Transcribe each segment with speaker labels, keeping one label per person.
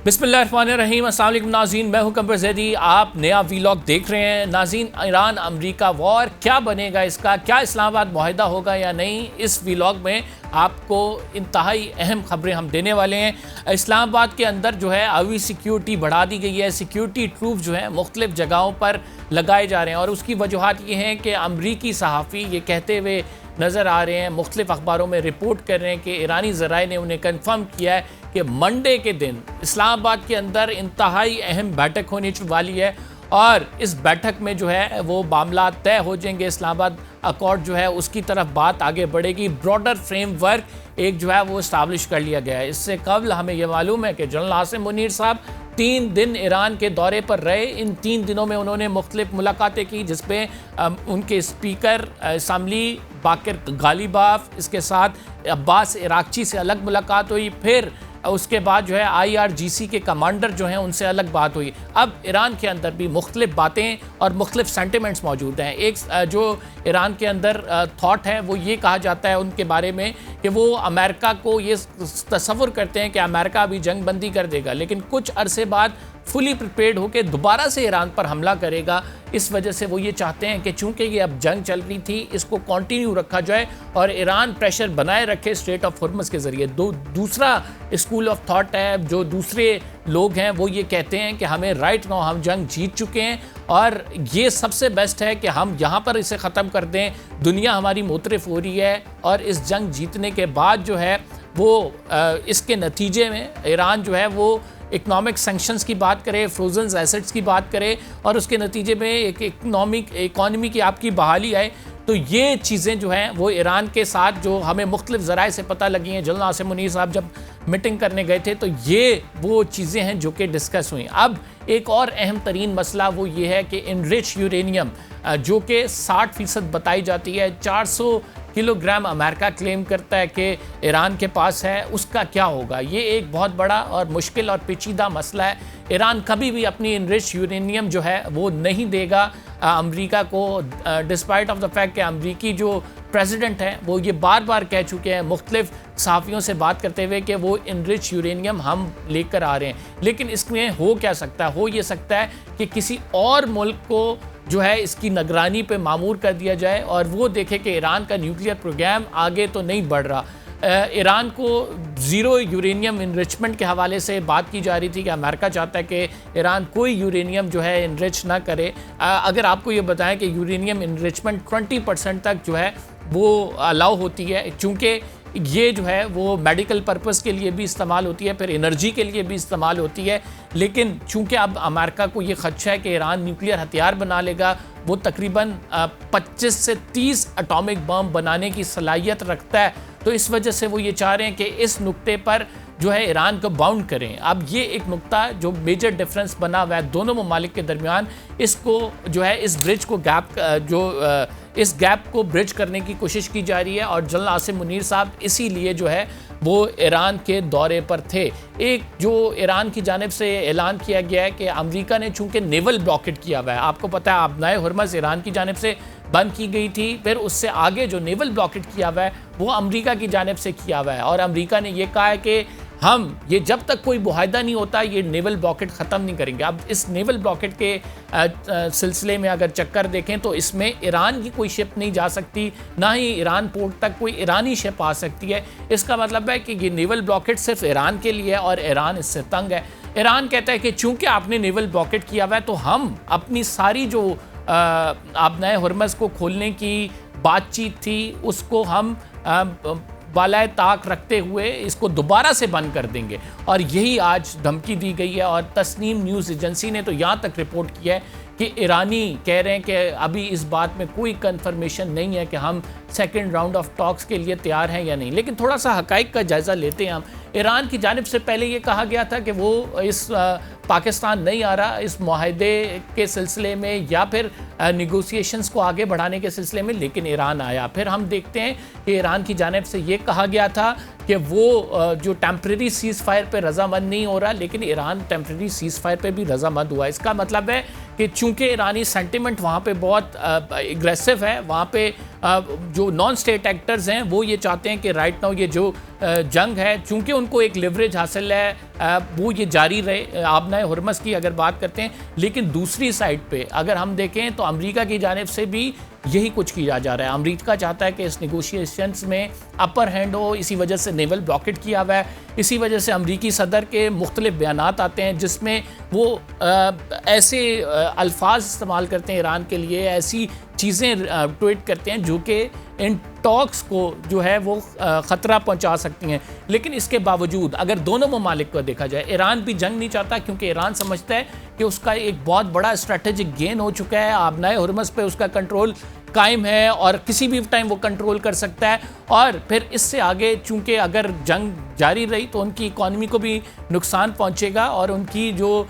Speaker 1: बिस्मिल्लाहिर्रहमानिर्रहीम। अस्सलाम वालेकुम नाज़रीन, मैं हूं कंबर ज़ैदी। आप नया वीलॉग देख रहे हैं। नाज़रीन, ईरान अमेरिका वॉर क्या बनेगा, इसका क्या इस्लामाबाद मुआहिदा होगा या नहीं, इस वीलॉग में आपको इंतहाई अहम खबरें हम देने वाले हैं। इस्लामाबाद के अंदर जो है अभी सिक्योरिटी बढ़ा दी गई है। सिक्योरिटी ट्रूप जो है मुख्तलिफ़ जगहों पर लगाए जा रहे हैं और उसकी वजूहात ये हैं कि अमरीकी सहाफ़ी ये कहते हुए नज़र आ रहे हैं, मुख्तलिफ़ अखबारों में रिपोर्ट कर रहे हैं कि ईरानी ज़राए ने उन्हें कन्फर्म किया है कि मंडे के दिन इस्लामाबाद के अंदर इंतहाई अहम बैठक होने वाली है और इस बैठक में जो है वो मामला तय हो जाएंगे। इस्लामाबाद अकॉर्ड जो है उसकी तरफ बात आगे बढ़ेगी। ब्रॉडर फ्रेमवर्क एक जो है वो इस्टाब्लिश कर लिया गया है। इससे कबल हमें यह मालूम है कि जनरल आसिम मुनीर साहब 3 दिन ईरान के दौरे पर रहे। इन 3 दिनों में उन्होंने मुख्तलिफ मुलाकातें की, जिसमें उनके स्पीकर असम्बली बाकर गालिबाफ, इसके साथ अब्बास इराकची से अलग मुलाकात हुई। फिर उसके बाद जो है IRGC के कमांडर जो हैं उनसे अलग बात हुई। अब ईरान के अंदर भी मुख्तलिफ बातें और मुख्तलिफ सेंटिमेंट्स मौजूद हैं। एक जो ईरान के अंदर थॉट है वो ये कहा जाता है उनके बारे में कि वो अमेरिका को ये तसव्वुर करते हैं कि अमेरिका अभी जंग बंदी कर देगा, लेकिन कुछ अरसे बाद फुली प्रिपेयर्ड होकर दोबारा से ईरान पर हमला करेगा। इस वजह से वो ये चाहते हैं कि चूंकि ये अब जंग चल रही थी, इसको कंटिन्यू रखा जाए और ईरान प्रेशर बनाए रखे स्ट्रेट ऑफ हॉर्मज़ के ज़रिए। दूसरा स्कूल ऑफ थॉट है, जो दूसरे लोग हैं वो ये कहते हैं कि हमें राइट नाउ हम जंग जीत चुके हैं और ये सबसे बेस्ट है कि हम यहाँ पर इसे ख़त्म कर दें। दुनिया हमारी मोतरफ हो रही है और इस जंग जीतने के बाद जो है वो इसके नतीजे में ईरान जो है वो इकनॉमिक सेंक्शंस की बात करे, फ्रोजन एसेट्स की बात करे और उसके नतीजे में एक इकॉनमी की आपकी बहाली आए। तो ये चीज़ें जो हैं वो ईरान के साथ जो हमें मुख्तलिफ ज़राए से पता लगी हैं, जनरल आसिम मुनीर साहब जब मीटिंग करने गए थे तो ये वो चीज़ें हैं जो कि डिस्कस हुई। अब एक और अहम तरीन मसला वो ये है कि इनरिच यूरेनियम जो कि 60% बताई जाती है, 400 किलोग्राम अमेरिका क्लेम करता है कि ईरान के पास है, उसका क्या होगा? ये एक बहुत बड़ा और मुश्किल और पेचीदा मसला है। ईरान कभी भी अपनी इनरिच यूरेनियम जो है वो नहीं देगा अमेरिका को, डिस्पाइट ऑफ द फैक्ट कि अमेरिकी जो प्रेसिडेंट हैं वो ये बार बार कह चुके हैं मुख्तलिफ सहाफ़ियों से बात करते हुए कि वो इनरिच यूरेनियम हम लेकर आ रहे हैं। लेकिन इसमें हो क्या सकता है? हो ये सकता है कि किसी और मुल्क को जो है इसकी निगरानी पे मामूर कर दिया जाए और वो देखे कि ईरान का न्यूक्लियर प्रोग्राम आगे तो नहीं बढ़ रहा। ईरान को ज़ीरो यूरेनियम इनरिचमेंट के हवाले से बात की जा रही थी कि अमेरिका चाहता है कि ईरान कोई यूरेनियम जो है इनरिच ना करे। अगर आपको ये बताएं कि यूरेनियम इनरिचमेंट 20% तक जो है वो अलाउ होती है, चूँकि ये जो है वो मेडिकल पर्पस के लिए भी इस्तेमाल होती है, फिर एनर्जी के लिए भी इस्तेमाल होती है। लेकिन चूंकि अब अमेरिका को ये खदशा है कि ईरान न्यूक्लियर हथियार बना लेगा, वो तकरीबन 25 से 30 एटॉमिक बम बनाने की सलाहियत रखता है, तो इस वजह से वो ये चाह रहे हैं कि इस नुक्ते पर जो है ईरान को बाउंड करें। अब ये एक नुक्ता जो मेजर डिफरेंस बना हुआ है दोनों ममालिक के दरमियान, इसको जो है इस ब्रिज को इस गैप को ब्रिज करने की कोशिश की जा रही है और जनरल आसिम मुनीर साहब इसीलिए जो है वो ईरान के दौरे पर थे। एक जो ईरान की जानिब से ऐलान किया गया है कि अमेरिका ने चूंकि नेवल ब्लॉकेट किया हुआ है, आपको पता है आबनाए हुर्मज़ ईरान की जानिब से बंद की गई थी, फिर उससे आगे जो नेवल ब्लॉकेट किया हुआ है वो अमेरिका की जानिब से किया हुआ है और अमेरिका ने यह कहा है कि हम ये जब तक कोई मुआहिदा नहीं होता ये नेवल ब्लॉकेट ख़त्म नहीं करेंगे। अब इस नेवल ब्लॉकेट के सिलसिले में अगर चक्कर देखें तो इसमें ईरान की कोई शिप नहीं जा सकती, ना ही ईरान पोर्ट तक कोई ईरानी शिप आ सकती है। इसका मतलब है कि ये नेवल ब्लॉकेट सिर्फ ईरान के लिए है और ईरान इससे तंग है। ईरान कहता है कि चूँकि आपने नेवल ब्लॉकेट किया हुआ है तो हम अपनी सारी जो आबनाए हुर्मज़ को खोलने की बातचीत थी उसको हम बालाए ताक रखते हुए इसको दोबारा से बंद कर देंगे और यही आज धमकी दी गई है। और तस्नीम न्यूज़ एजेंसी ने तो यहाँ तक रिपोर्ट किया है कि ईरानी कह रहे हैं कि अभी इस बात में कोई कंफर्मेशन नहीं है कि हम सेकंड राउंड ऑफ टॉक्स के लिए तैयार हैं या नहीं। लेकिन थोड़ा सा हक़ाइक़ का जायज़ा लेते हैं हम। ईरान की जानिब से पहले ये कहा गया था कि वो इस पाकिस्तान नहीं आ रहा इस मुआहदे के सिलसिले में या फिर नेगोशिएशंस को आगे बढ़ाने के सिलसिले में, लेकिन ईरान आया। फिर हम देखते हैं कि ईरान की जानिब से ये कहा गया था कि वो जो टेम्प्रेरी सीज़ फायर पर रजामंद नहीं हो रहा, लेकिन ईरान टेम्प्रेरी सीज़ फायर पर भी रजामंद हुआ। इसका मतलब है कि चूँकि ईरानी सेंटिमेंट वहाँ पे बहुत एग्रेसिव है, वहाँ पे जो नॉन स्टेट एक्टर्स हैं वो ये चाहते हैं कि राइट नाउ ये जो जंग है, चूंकि उनको एक लिवरेज हासिल है, वो ये जारी रहे। आबनाए हुरमस की अगर बात करते हैं, लेकिन दूसरी साइड पे अगर हम देखें तो अमेरिका की जानिब से भी यही कुछ किया जा रहा है। अमेरिका चाहता है कि इस नेगोशिएशंस में अपर हैंड हो, इसी वजह से नेवल ब्लॉकेट किया हुआ है। इसी वजह से अमेरिकी सदर के मुख्तलिफ बयानात आते हैं जिसमें वो ऐसे अल्फाज इस्तेमाल करते हैं ईरान के लिए, ऐसी चीज़ें ट्वीट करते हैं जो कि इन टॉक्स को जो है वो ख़तरा पहुंचा सकती हैं। लेकिन इसके बावजूद अगर दोनों ममालिक को देखा जाए, ईरान भी जंग नहीं चाहता क्योंकि ईरान समझता है कि उसका एक बहुत बड़ा स्ट्रेटेजिक गेन हो चुका है, आबनाए हुरमस पे उसका कंट्रोल कायम है और किसी भी टाइम वो कंट्रोल कर सकता है। और फिर इससे आगे चूंकि अगर जंग जारी रही तो उनकी इकॉनमी को भी नुकसान पहुंचेगा और उनकी जो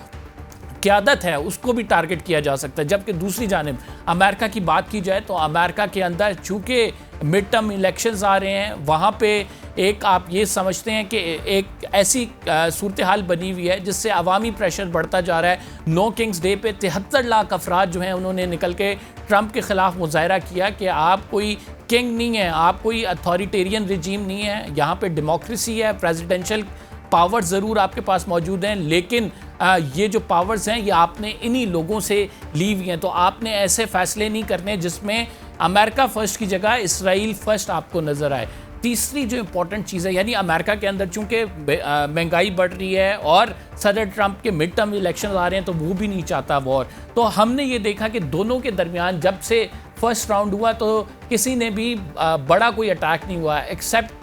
Speaker 1: क़यादत है उसको भी टारगेट किया जा सकता है। जबकि दूसरी जानिब अमेरिका की बात की जाए तो अमेरिका के अंदर चूँकि मिड टर्म इलेक्शंस आ रहे हैं, वहाँ पे एक आप ये समझते हैं कि एक ऐसी सूरत हाल बनी हुई है जिससे अवामी प्रेशर बढ़ता जा रहा है। नो किंग्स डे पे 73 लाख अफराद जो हैं उन्होंने निकल के ट्रंप के ख़िलाफ़ मुजाहरा किया कि आप कोई किंग नहीं है, आप कोई अथॉरिटेरियन रिजीम नहीं है, यहाँ पे डेमोक्रेसी है, प्रेसिडेंशियल पावर्स ज़रूर आपके पास मौजूद हैं, लेकिन ये जो पावर्स हैं ये आपने इन्हीं लोगों से ली हुई हैं। तो आपने ऐसे फ़ैसले नहीं करने जिसमें अमेरिका फ़र्स्ट की जगह इसराइल फ़र्स्ट आपको नज़र आए। तीसरी जो इम्पॉर्टेंट चीज़ है, यानी अमेरिका के अंदर चूँकि महंगाई बढ़ रही है और सदर ट्रंप के मिड टर्म इलेक्शन आ रहे हैं तो वो भी नहीं चाहता वॉर। तो हमने ये देखा कि दोनों के दरमियान जब से फर्स्ट राउंड हुआ तो किसी ने भी बड़ा कोई अटैक नहीं हुआ एक्सेप्ट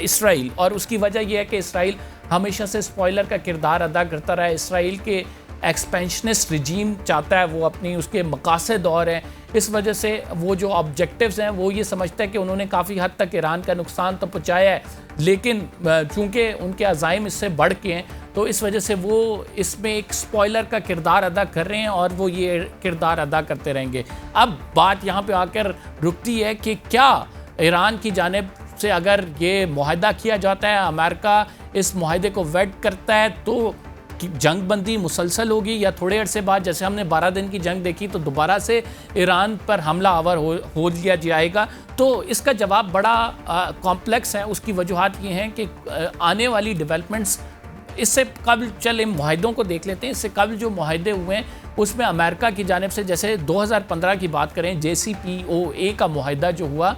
Speaker 1: इसराइल। और उसकी वजह यह है कि इसराइल हमेशा से स्पॉइलर का किरदार अदा करता रहा है। इसराइल के एक्सपेंशनिस्ट रिजीम चाहता है, वो अपनी उसके मकासद और हैं, इस वजह से वो जो ऑब्जेक्टिव्स हैं वो ये समझता है कि उन्होंने काफ़ी हद तक ईरान का नुकसान तो पहुँचाया है, लेकिन चूँकि उनके अज़ाइम इससे बढ़ के हैं तो इस वजह से वो इसमें एक स्पॉइलर का किरदार अदा कर रहे हैं और वो ये किरदार अदा करते रहेंगे। अब बात यहाँ पे आकर रुकती है कि क्या ईरान की जानिब से अगर ये मुआहदा किया जाता है, अमेरिका इस मुआहदे को वेट करता है, तो जंग बंदी मुसलसल होगी या थोड़े अरसे बाद जैसे हमने 12 दिन की जंग देखी तो दोबारा से ईरान पर हमला आवर हो लिया जाएगा। तो इसका जवाब बड़ा कॉम्प्लेक्स है। उसकी वजूहात ये हैं कि आने वाली डेवलपमेंट्स इससे कबल, चल इन मुआहदों को देख लेते हैं, इससे कबल जो मुआहदे हुए हैं उसमें अमेरिका की जानिब से जैसे 2015 की बात करें, JCPOA का मुआहदा जो हुआ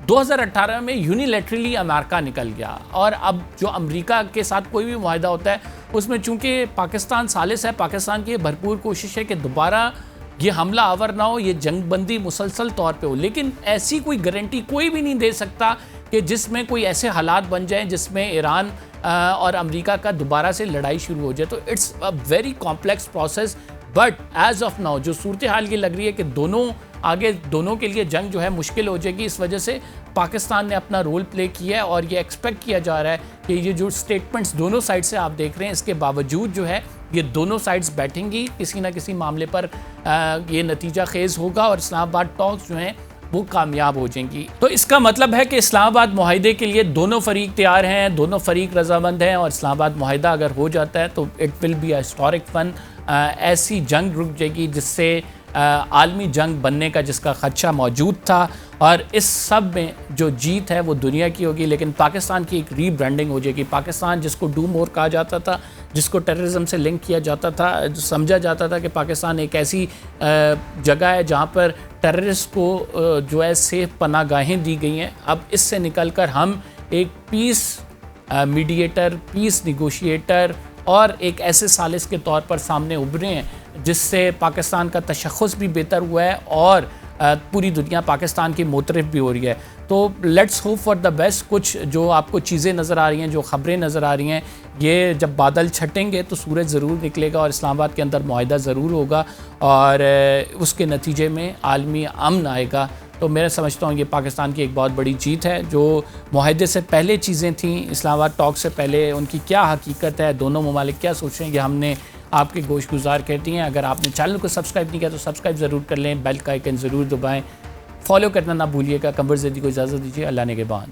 Speaker 1: 2018 में यूनिलैटरली अमेरिका निकल गया। और अब जो अमेरिका के साथ कोई भी मुआहदा होता है उसमें चूंकि पाकिस्तान सालिस है, पाकिस्तान की भरपूर कोशिश है कि दोबारा ये हमला आवर ना हो, ये जंगबंदी मुसलसल तौर पे हो, लेकिन ऐसी कोई गारंटी कोई भी नहीं दे सकता कि जिसमें कोई ऐसे हालात बन जाएं जिसमें ईरान और अमेरिका का दोबारा से लड़ाई शुरू हो जाए। तो it's a very complex process, but as of now जो सूरत हाल ये लग रही है कि दोनों के लिए जंग जो है मुश्किल हो जाएगी। इस वजह से पाकिस्तान ने अपना रोल प्ले किया है और ये एक्सपेक्ट किया जा रहा है कि ये जो स्टेटमेंट्स दोनों साइड से आप देख रहे हैं, इसके बावजूद जो है ये दोनों साइड्स बैठेंगी, किसी ना किसी मामले पर ये नतीजा खेज़ होगा और इस्लामाबाद टॉक्स जो हैं वो कामयाब हो जाएंगी। तो इसका मतलब है कि इस्लामाबाद मुआहदे के लिए दोनों फरीक तैयार हैं, दोनों फरीक रजामंद हैं और इस्लामाबाद मुआहदा अगर हो जाता है तो it will be a historic fun. ऐसी जंग रुक जाएगी जिससे आलमी जंग बनने का जिसका ख़दशा मौजूद था, और इस सब में जो जीत है वो दुनिया की होगी, लेकिन पाकिस्तान की एक रीब्रांडिंग हो जाएगी। पाकिस्तान जिसको डू मोर कहा जाता था, जिसको टेररिज्म से लिंक किया जाता था, समझा जाता था कि पाकिस्तान एक ऐसी जगह है जहाँ पर टेररिस्ट को जो है सेफ पनागाहें दी गई हैं, अब इससे निकल कर हम एक पीस मीडिएटर, पीस निगोशिएटर और एक ऐसे सालिस के तौर पर सामने उभरे हैं जिससे पाकिस्तान का तशख़्ख़ुस भी बेहतर हुआ है और पूरी दुनिया पाकिस्तान की मोतरफ भी हो रही है। तो let's hope for the best. कुछ जो आपको चीज़ें नज़र आ रही हैं, जो ख़बरें नज़र आ रही हैं, ये जब बादल छटेंगे तो सूरज ज़रूर निकलेगा और इस्लामाबाद के अंदर मुआहदा ज़रूर होगा और उसके नतीजे में आलमी अमन आएगा। तो मैं समझता हूँ ये पाकिस्तान की एक बहुत बड़ी जीत है। जो मुआहदे से पहले चीज़ें थीं, इस्लामाबाद टॉक से पहले, उनकी क्या हकीकत है, दोनों ममालिक क्या सोच रहे हैं, ये हमने आपके गोश गुजार कहती हैं। अगर आपने चैनल को सब्सक्राइब नहीं किया तो सब्सक्राइब ज़रूर कर लें, बेल का आइकन ज़रूर दबाएँ, फॉलो करना ना भूलिएगा। कमर ज़ैदी को इजाज़त दीजिए, अल्लाह ने के बाद।